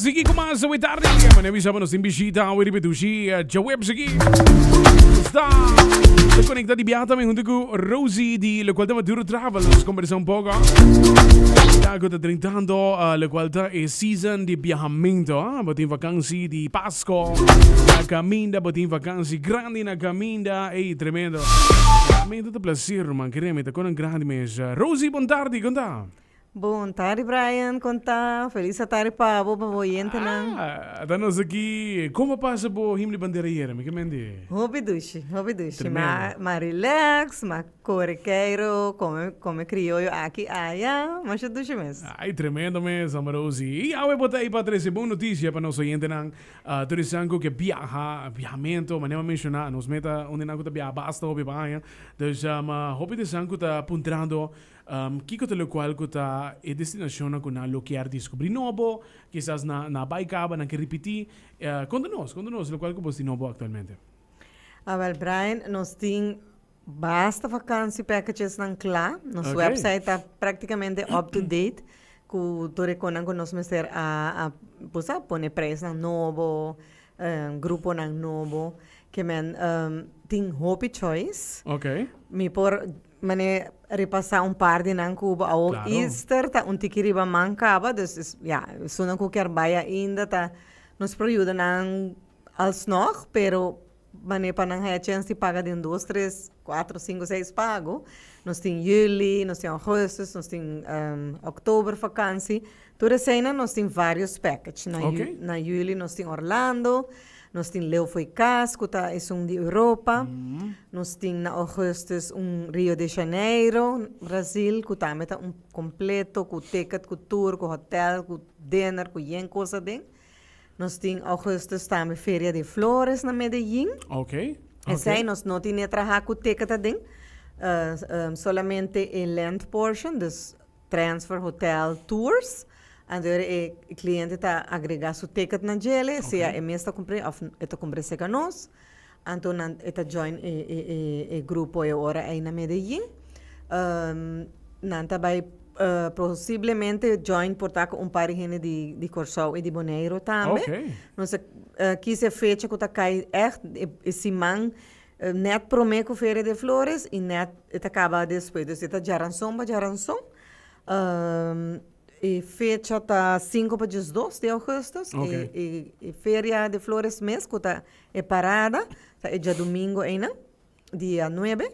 Sige kumasa with tarde. Manemi sama nos imbisita ang wiripetushi. Jaweb sige. Sta. Se conecta di biata me junto con Rosie di La Qualta Maduro Travels. Conversa un poco. Dago ta trintando La Qualta è season di viajamento. Botin vacanze di Pasco. Na caminda botin vacanze grandi na caminda. Ehi, tremendo. Veramente un piacere, man. Creme, te con un grande mese. Rosie, buon tardi, conta. Bom tarde, Brian. Conta. Feliz tarde para o oyente nan. Estamos aqui. Como passa por Himli Bandeira? Me comende. Hobby duche. Ma relax, ma corriqueiro, come criollo aqui, allá. Mas duche mesmo. Ai, tremendo mesmo, Amarosi. E eu vou botar aí para trazer boa notícia para nosso oyente nan. Turismo que viajamento, mas não mencionar, nos meta onde não está viajar basta hobby banha. Então, hobby de sangue está apontando Kiko te lo qual kuta e destinazione con lo che descobri novo, quizás na baicaba, na que repetir. Conta-nos lo qual que você novo atualmente. Well, Brian, nós temos basta vacancy packages nan klá. Nosso website está praticamente up to date. Que tu reconan com nós mestre a pôr preço nan novo, grupo nan novo, que men tem hope choice. Ok. Mi por repassar par de nan Cuba ao Claro. Easter ta tikiriba mancaba, dus ja, sunan ko baia ainda ta nos período nan alsnog, pero pa nang haya chance de paga de 2, 3, 4, 5, 6 pago. Nós tem juli, nós tem agosto, nós tem outubro vakantie. Toda cena nós tem vários packages. Na juli nós tem Orlando, nós tem Leo foi Casco, que é de Europa. Nós tem na agosto Rio de Janeiro, Brasil, que também está completo, com ticket, com tour, com hotel, com dinner, com yen coisa dentro. Nós tem agosto também Feria de Flores na Medellín. Ok. Essa aí nós não temos trabalhar com ticket dentro. Solamente em land portion, dus transfer hotel tours. Agora o cliente está agregar seu ticket na gele, se é mesmo está comprando, está comprando seca nós. Então está join o grupo agora aí na Medellín. Nanta vai possivelmente join por estar com par de gente de Corsau e de Bonaire também. Ok. Nós quis a fecha que está cai esse man net prometo Feira de Flores e net acaba depois. Então está Jaranson. E fecha está 5 para 2 de agosto. E Feira de Flores mês que está parada. É dia domingo ainda, dia 9.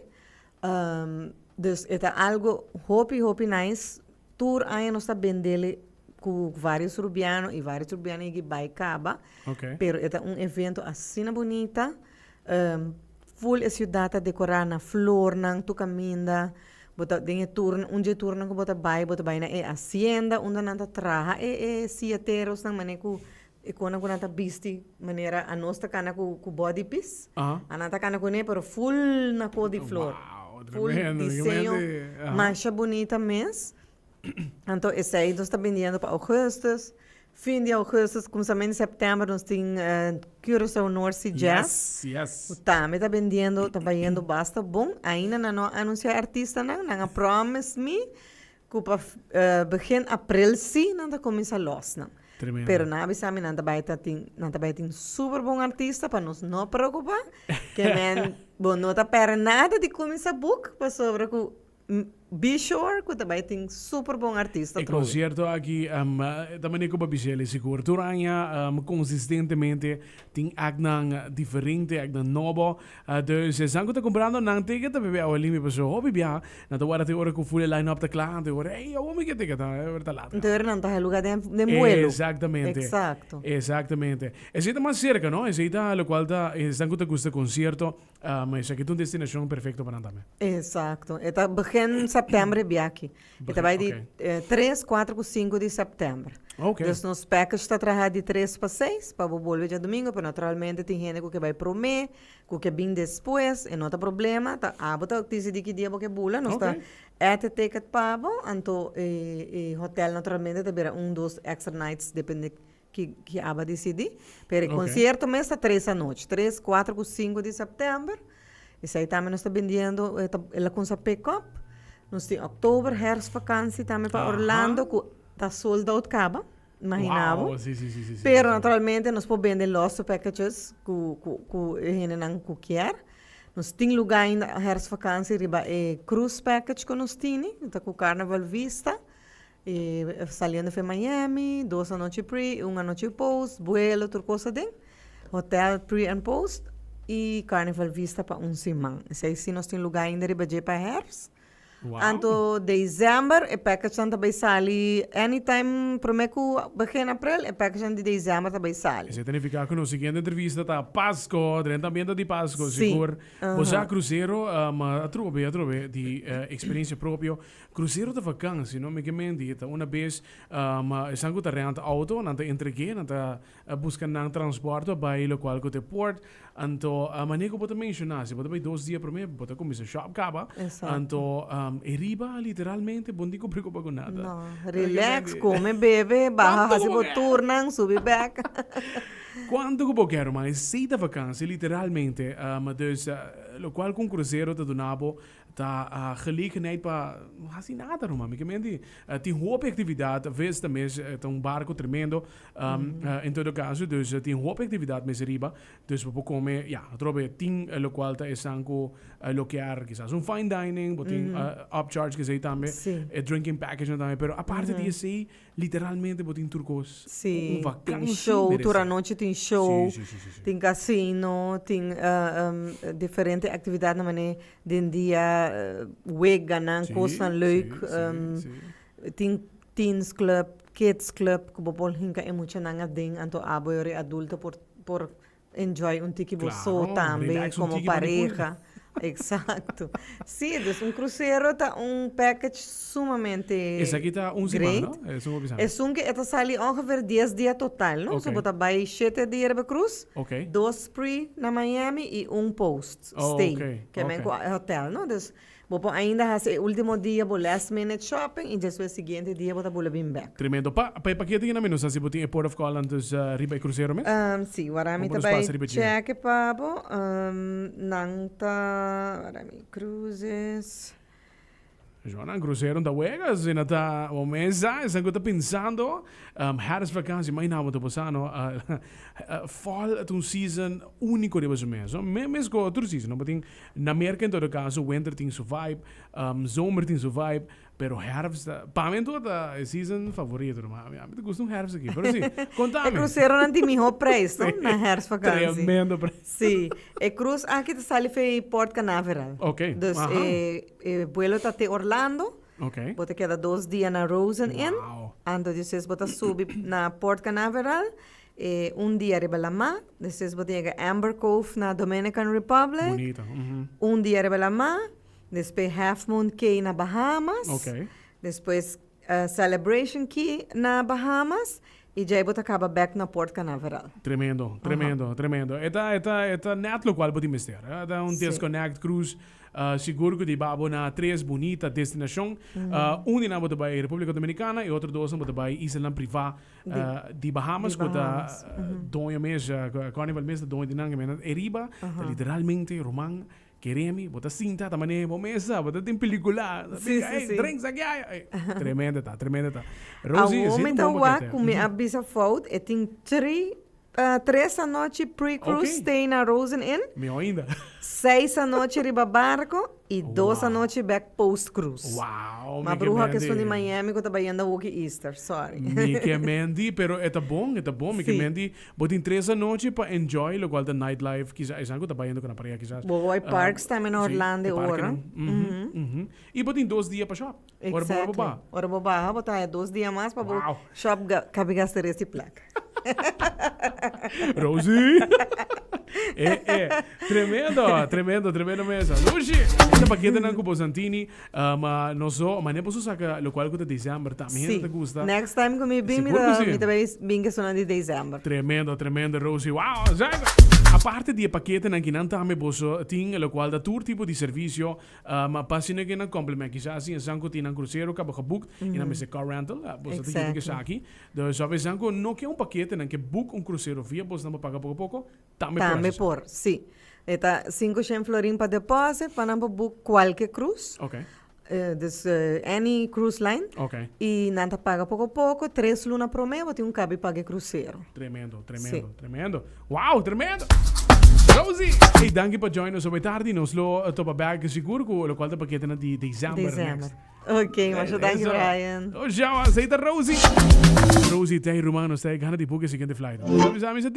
Dus é algo hopi nice. Tour aí nós está vendendo com vários rubianos e vários rubianos que vai acabar. Pero é evento assim bonita. Full a cidade decorada na flor, na tu caminda. Bota tem turno, turno que bota vai na hacienda, onde nanta traha siateros nang maneku ikona ko nanta bisti maneira a nossa cana com body piece. Ananta cana com pero full na cor de flor. Wow, full tremendo, desenho, mancha bonita mesmo. Então esse aí nós está vendendo para agosto. Fim de agosto, começamento de setembro, nós temos Curaçao North Sea Jazz. Yes. O Tame está vendendo basta bom. Ainda não anunciar artista, não promise me que para begin april sim, não está começar los, não. Tremendo. Pero na bisami não está tem super bom artista para nos não preocupar, que men bom não está per nada de começar book para sobre que be sure que também tem super bom artista. E concerto aqui também é como Bichelle, se cobertura consistentemente tem agnan diferente, agnan novo. Dus se sangue tá comprando não ticket, bebê ao limite pessoa, hobby bia, na tua hora te hora com full line-up da clã, te hora, ei, eu vou me que ticket, é verdade. Então não tá lugar de vuelo. Exatamente. Exatamente. Esse tá mais cerca, não? Esse tá lo qual tá, sangue tá custa concerto, mas aqui é uma destinação perfeita para também. Exato. Está begin setembro aqui. Está vai de 3, 4, 5 de setembro. Ok. Então, nos packages está trabalhando de 3 para 6, para o volver de domingo, mas naturalmente tem gente que vai prometer, que vem depois, e não tem problema. Tá, bota decidi que dia que bula, nós está ticket pago, então hotel naturalmente terá 1, 2 extra nights, depende que aba decidir. Pero o concerto mês está 3 à noite, 3, 4, 5 de setembro. Isso aí também nós está vendendo, ela com essa pick-up. Nós temos outubro, herfstvakantie também para Orlando, que está sold out acaba. imaginava. Wow, sim. Pero naturalmente nós podemos vender lost packages que não quer. Nós temos lugar ainda a vakantie riba cruise package que nós temos, então com Carnival Vista, saliendo de Miami, 2 noches pre, 1 noche post, vuelo, outra coisa den, hotel pre and post e Carnival Vista para semana. Se nós temos lugar ainda riba de para Herbst. Wow. Anto dezembro, e package também sali anytime, prometo begin april, e package de dezembro também sali. Isso significa que na seguinte entrevista tá Páscoa, treinamento de Páscoa, Sim. seguro. Você a cruzeiro, mas a trove de experiência própria. Cruzeiro de vacância, não me queimei tá uma vez, mas sangue tá renta auto, não tá entreguei, não tá buscando transporte para o qual que te port. Anto, maneiro que pode mencionar, se pode 2 dias para mim, pode começar shop caba. Anto, riba literalmente, bom digo preocupa com nada. No, relax, come, bebe, baja, hasi po turnan, subi back. Quando que eu quero, mas sei da vacância, literalmente, dus, lo qual com cruzeiro te donavo, tá gelegenheid para assim nada, não mami, que mendi, tem hoop atividade, vezes também tem barco tremendo, em todo caso, dus tem hoop atividade mais riba, dus we komen, ja, trobe tem lo qual tá esanco loquear, quizás fine dining, tem upcharge que sei também, drinking package também, pero a parte disso, literalmente, tem turcos, Sim, tem show, toda noite tem show, tem casino, tem diferentes atividades na maneira de dia, weganan, coisa leuk, tem teens club, kids club, que bopol hinka muito nanga ding, anto aboyori adulto por enjoy tiki boso também, como pareja. Exato. Sim, é cruzeiro tá package sumamente esse aqui tá semana, não? É que esta sali ongeveer 10 dias total, não? So bota vai 7 dias para cruz, 2 pre na Miami e post stay, que é hotel, não? Dus vou ainda fazer o último dia, vou last minute shopping e depois seguinte dia vou vou bem back. Tremendo. Paquete que na menos se botin Port of Call antes riba cruzeiro mesmo? Sim, warami também check pabo, nanta, warami cruises. Joana, cruzeiro da Vegas, e nata o mesa, e sangue tá pensando, Harris vakantie, mas não muito passando, fall at season único de mês, mesmo com outro season, não tem na América em todo caso, winter tem sua vibe, zomer tem sua vibe, pero herfst, para mim toda season favorito, mas eu gosto do herfst aqui, pero sim, contame. O cruzeiro não tem melhor preço, na herfst vakantie. Tremendo preço. Sim, e cruz aqui te sali foi Port Canaveral. Ok. Dus vuelo tá até Orlando. Ok. Bota queda 2 dias na Rosen Inn. Wow. Ando depois bota subir na Port Canaveral. Dia arriba La Mar. Depois bota chega Amber Cove na Dominican Republic. Bonito. Dia arriba La Mar. Depois Half Moon Cay na Bahamas. Ok. Depois Celebration Key na Bahamas. E já bota acaba back na Port Canaveral. Tremendo. Eta net lo qual pode mister. Eta disconnect cruise. Seguro que de babo na 3 bonita destinação. Na bota vai República Dominicana e outro 2 bota vai Isla Privada de Bahamas. Bota donho mês, carnival mês donho de nanga mena. Eriba, literalmente romang. Queremos, bota cinta, também é mesa, bota tem película, drinks aqui, tremenda tá. Rosie, a homem tá lá com a bisa fout, e tem 3 noite pre-cruise stay na Rosen Inn. Meu ainda. 6 noite riba barco e 2 noite back post-cruise. Uau, uma bruxa que estou em Miami que está baiando o Easter, sorry. Me que mendi, pero é bom, me que mendi, botin 3 noite para enjoy lo qual da nightlife, quizás algo tá baiando com a pareja, quizás. Boy Parks também na Orlando ora. E botin 2 dias para shop. Ora boba, botar 2 dias mais para shop cabigastar esse placa. Rosie! Tremendo mesa. Luci, esta paquete não cubo Santini, mas não só, mas nem posso sacar lo qual que de dezembro também te gusta. Next time que me bem me também bem que sona de dezembro. Tremendo, Rosie. Wow, zaga. A parte di paquete nan kinan tame boso ting lo qual da tour tipo di servizio ma passine che nan complement chissà si sanco tinan cruzeiro ka book ina mese car rental boso ti che saki do so ve sanco no che un paquete nan che book un cruzeiro via boso não paga pouco tame por sì eta 500 florin para deposit para não book qualquer cruz. Okay. Dus any cruise line. Ok. E nada paga pouco a pouco, 3 lunas por mês, tem um cabe paga cruzeiro. Tremendo, Sì. tremendo. Wow, tremendo! Rosie! Hey, dank je voor joinen zo bij tardi. Nos lo topa bag seguro com o qual da paquete na di dezember. Dezembro. Ok, mas eu dank je, Brian. Oh, ciao, aceita Rosie. Rosie, tem romano, stai gana di poche seguinte flight. Sabi sa mi sa